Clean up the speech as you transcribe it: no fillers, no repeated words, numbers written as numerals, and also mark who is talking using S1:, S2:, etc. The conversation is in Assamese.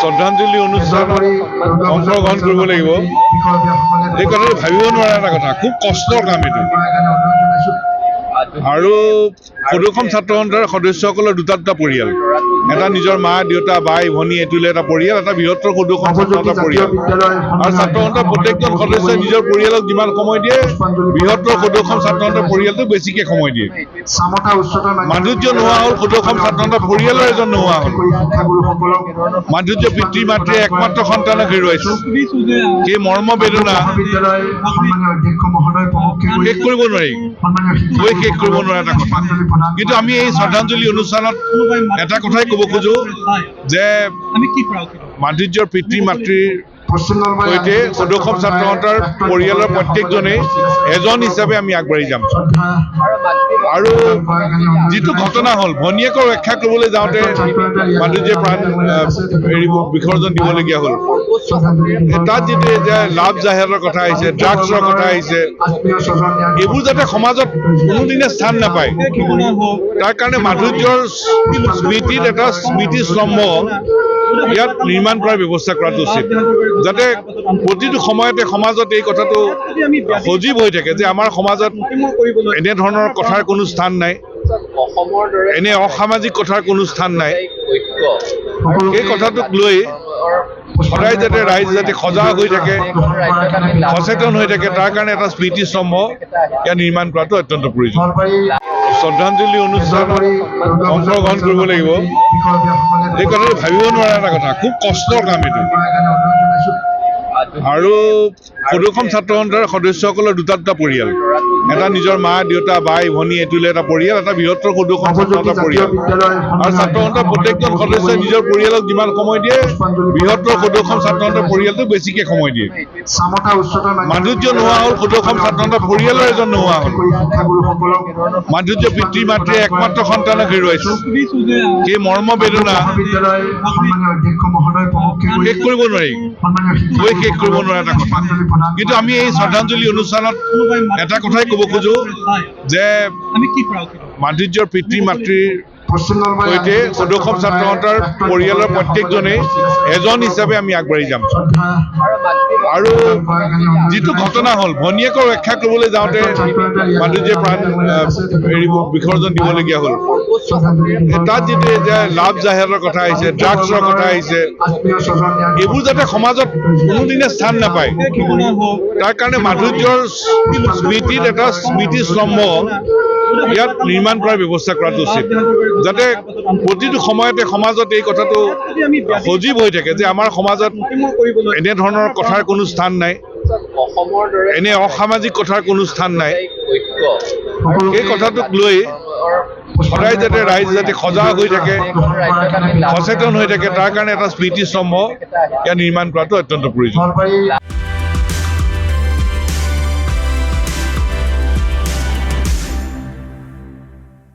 S1: শ্ৰদ্ধাঞ্জলি অনুষ্ঠানত অংশগ্ৰহণ কৰিব লাগিব। এই কথাটো ভাবিব নোৱাৰা এটা কথা, খুব কষ্টৰ কাম এইটো। আৰু সদৌসম ছাত্ৰ সন্থাৰ সদস্যসকলৰ দুটা পৰিয়াল, এটা নিজৰ মা দেউতা বাই ভনী এইটোলে এটা পৰিয়াল, এটা বৃহত্তৰ সদৌসম ছাত্ৰ সন্থাৰ পৰিয়াল। আৰু ছাত্ৰ সন্থাৰ প্ৰত্যেকজন সদস্যই নিজৰ পৰিয়ালক যিমান সময় দিয়ে, বৃহত্তৰ সদৌসম ছাত্ৰ সন্থাৰ পৰিয়ালটোক বেছিকৈ সময় দিয়ে। মাধুৰ্য নোহোৱা হ'ল, সদৌসম ছাত্ৰ সন্থাৰ পৰিয়ালৰ এজন নোহোৱা হ'ল। মাধুৰ্য পিতৃ মাতৃয়ে একমাত্ৰ সন্তানক হেৰুৱাইছে। সেই মৰ্ম বেদনা শেষ কৰিব নোৱাৰি, শেষ কৰিব নোৱাৰা এটা কথা। কিন্তু আমি এই শ্ৰদ্ধাঞ্জলি অনুষ্ঠানত এটা কথাই ক'ব খোজো যে মাধুৰ্যৰ পিতৃ মাতৃৰ সৈতে সদৌসম ছাত্ৰ সন্থাৰ পৰিয়ালৰ প্ৰত্যেকজনেই এজন হিচাপে আমি আগবাঢ়ি যাম। আৰু যিটো ঘটনা হ'ল, ভনীয়েকৰ ৰক্ষা কৰিবলৈ যাওঁতে মাধুৰ্যই প্ৰাণ বিসৰ্জন দিবলগীয়া হ'ল। তাত যিটো যে লাভ জাহেৰৰ কথা আহিছে, ড্ৰাগছৰ কথা আহিছে, এইবোৰ যাতে সমাজত কোনোদিনে স্থান নাপায়, তাৰ কাৰণে মাধুৰ্যৰ স্মৃতিত এটা স্মৃতিস্তম্ভ ইয়াত নিৰ্মাণ কৰাৰ ব্যৱস্থা কৰাটো উচিত, যাতে প্ৰতিটো সময়তে সমাজত এই কথাটো সজীৱ হৈ থাকে যে আমাৰ সমাজত এনেধৰণৰ কথাৰ কোনো স্থান নাই, এনে অসামাজিক কথাৰ কোনো স্থান নাই। এই কথাটোক লৈ সদায় যাতে ৰাইজ যাতে সজাগ হৈ থাকে, সচেতন হৈ থাকে, তাৰ কাৰণে এটা স্মৃতিস্তম্ভ ইয়াত নিৰ্মাণ কৰাটো অত্যন্ত প্ৰয়োজন। শ্ৰদ্ধাঞ্জলি অনুষ্ঠানত অংশগ্ৰহণ কৰিব লাগিব। এই কথাটো ভাবিব নোৱাৰা এটা কথা, খুব কষ্টৰ কাম এইটো। আৰু সদৌসম ছাত্ৰ সন্থাৰ সদস্যসকলৰ দুটা পৰিয়াল, এটা নিজৰ মা দেউতা বাই ভনী এইটোলে এটা পৰিয়াল, এটা বৃহত্তৰ সদৌসম ছাত্ৰ সন্থাৰ পৰিয়াল। আৰু ছাত্ৰ সন্থাৰ প্ৰত্যেকজন সদস্যই নিজৰ পৰিয়ালক যিমান সময় দিয়ে, বৃহত্তৰ সদৌসম ছাত্ৰ সন্থাৰ পৰিয়ালটোক বেছিকৈ সময় দিয়ে। মাধুৰ্য নোহোৱা হ'ল, সদৌসম ছাত্ৰ সন্থাৰ পৰিয়ালৰ এজন নোহোৱা হ'ল। মাধুৰ্য পিতৃ মাতৃয়ে একমাত্ৰ সন্তানক হেৰুৱাইছে। সেই মৰ্ম বেদনা শেষ কৰিব নোৱাৰি, শেষ কৰিব নোৱাৰা এটা কথা। কিন্তু আমি এই শ্ৰদ্ধাঞ্জলি অনুষ্ঠানত এটা কথাই ক'ব খোজো যে মাধুৰ্যৰ পিতৃ মাতৃৰ সৈতে সদৌসম ছাত্ৰ সন্থাৰ পৰিয়ালৰ প্ৰত্যেকজনেই এজন হিচাপে আমি আগবাঢ়ি যাম। আৰু যিটো ঘটনা হ'ল, ভনীয়েকৰ ৰক্ষা কৰিবলৈ যাওঁতে মাধুৰ্যই প্ৰাণ বিসৰ্জন দিবলগীয়া হ'ল। তাত যিটো যে লাভ জাহেৰৰ কথা আহিছে, ড্ৰাগছৰ কথা আহিছে, এইবোৰ যাতে সমাজত কোনোদিনে স্থান নাপায়, তাৰ কাৰণে মাধুৰ্যৰ স্মৃতিত এটা স্মৃতিস্তম্ভ ইয়াত নিৰ্মাণ কৰাৰ ব্যৱস্থা কৰাটো উচিত, যাতে প্ৰতিটো সময়তে সমাজত এই কথাটো সজীৱ হৈ থাকে যে আমাৰ সমাজত এনেধৰণৰ কথাৰ কোনো স্থান নাই, এনে অসামাজিক কথাৰ কোনো স্থান নাই। এই কথাটোক লৈ সদায় যাতে ৰাইজ যাতে সজাগ হৈ থাকে, সচেতন হৈ থাকে, তাৰ কাৰণে এটা স্মৃতিস্তম্ভ ইয়াত নিৰ্মাণ কৰাটো অত্যন্ত প্ৰয়োজন।